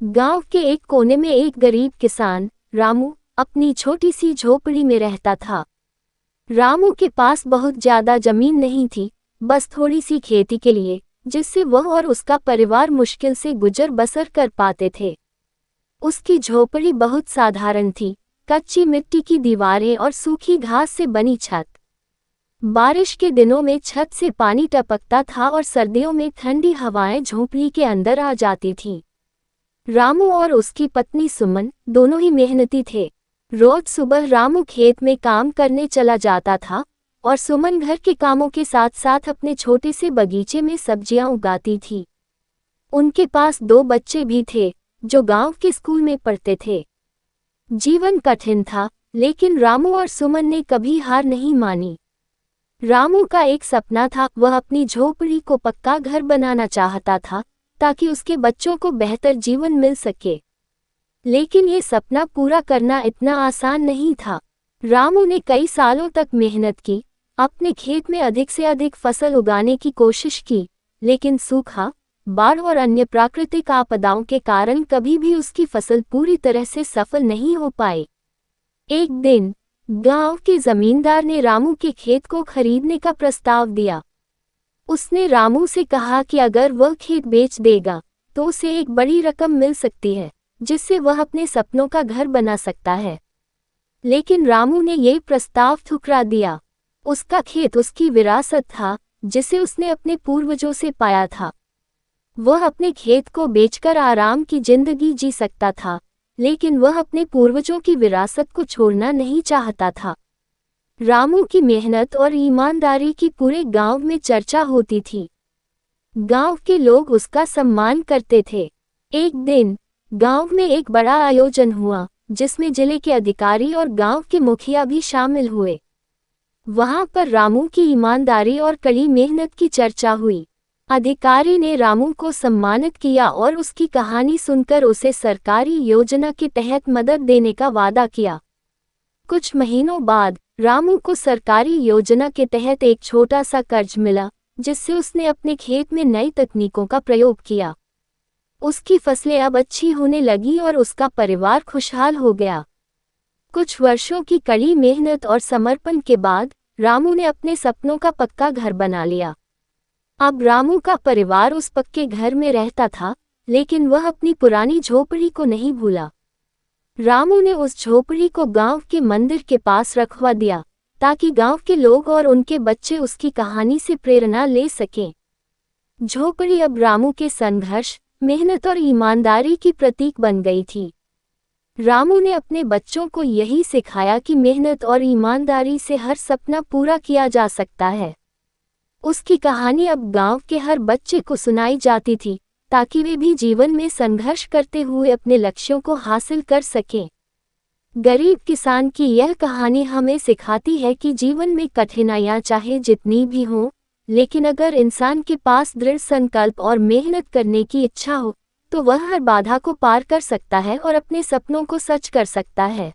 गांव के एक कोने में एक गरीब किसान रामू अपनी छोटी सी झोपड़ी में रहता था। रामू के पास बहुत ज्यादा जमीन नहीं थी, बस थोड़ी सी खेती के लिए, जिससे वह और उसका परिवार मुश्किल से गुजर बसर कर पाते थे। उसकी झोपड़ी बहुत साधारण थी, कच्ची मिट्टी की दीवारें और सूखी घास से बनी छत। बारिश के दिनों में छत से पानी टपकता था और सर्दियों में ठंडी हवाएं झोपड़ी के अंदर आ जाती थीं। रामू और उसकी पत्नी सुमन दोनों ही मेहनती थे। रोज सुबह रामू खेत में काम करने चला जाता था और सुमन घर के कामों के साथ साथ अपने छोटे से बगीचे में सब्जियां उगाती थी। उनके पास 2 बच्चे भी थे जो गांव के स्कूल में पढ़ते थे। जीवन कठिन था, लेकिन रामू और सुमन ने कभी हार नहीं मानी। रामू का एक सपना था, वह अपनी झोपड़ी को पक्का घर बनाना चाहता था ताकि उसके बच्चों को बेहतर जीवन मिल सके। लेकिन ये सपना पूरा करना इतना आसान नहीं था। रामू ने कई सालों तक मेहनत की, अपने खेत में अधिक से अधिक फसल उगाने की कोशिश की, लेकिन सूखा, बाढ़ और अन्य प्राकृतिक आपदाओं के कारण कभी भी उसकी फसल पूरी तरह से सफल नहीं हो पाई। एक दिन गांव के जमींदार ने रामू के खेत को खरीदने का प्रस्ताव दिया। उसने रामू से कहा कि अगर वह खेत बेच देगा तो उसे एक बड़ी रकम मिल सकती है, जिससे वह अपने सपनों का घर बना सकता है। लेकिन रामू ने यह प्रस्ताव ठुकरा दिया। उसका खेत उसकी विरासत था, जिसे उसने अपने पूर्वजों से पाया था। वह अपने खेत को बेचकर आराम की जिंदगी जी सकता था, लेकिन वह अपने पूर्वजों की विरासत को छोड़ना नहीं चाहता था। रामू की मेहनत और ईमानदारी की पूरे गांव में चर्चा होती थी। गांव के लोग उसका सम्मान करते थे। एक दिन गांव में एक बड़ा आयोजन हुआ, जिसमें जिले के अधिकारी और गांव के मुखिया भी शामिल हुए। वहां पर रामू की ईमानदारी और कड़ी मेहनत की चर्चा हुई। अधिकारी ने रामू को सम्मानित किया और उसकी कहानी सुनकर उसे सरकारी योजना के तहत मदद देने का वादा किया। कुछ महीनों बाद रामू को सरकारी योजना के तहत एक छोटा सा कर्ज मिला, जिससे उसने अपने खेत में नई तकनीकों का प्रयोग किया। उसकी फसलें अब अच्छी होने लगी और उसका परिवार खुशहाल हो गया। कुछ वर्षों की कड़ी मेहनत और समर्पण के बाद रामू ने अपने सपनों का पक्का घर बना लिया। अब रामू का परिवार उस पक्के घर में रहता था, लेकिन वह अपनी पुरानी झोपड़ी को नहीं भूला। रामू ने उस झोपड़ी को गांव के मंदिर के पास रखवा दिया, ताकि गांव के लोग और उनके बच्चे उसकी कहानी से प्रेरणा ले सकें। झोपड़ी अब रामू के संघर्ष, मेहनत और ईमानदारी की प्रतीक बन गई थी। रामू ने अपने बच्चों को यही सिखाया कि मेहनत और ईमानदारी से हर सपना पूरा किया जा सकता है। उसकी कहानी अब गांव के हर बच्चे को सुनाई जाती थी, ताकि वे भी जीवन में संघर्ष करते हुए अपने लक्ष्यों को हासिल कर सकें। गरीब किसान की यह कहानी हमें सिखाती है कि जीवन में कठिनाइयां चाहे जितनी भी हों, लेकिन अगर इंसान के पास दृढ़ संकल्प और मेहनत करने की इच्छा हो, तो वह हर बाधा को पार कर सकता है और अपने सपनों को सच कर सकता है।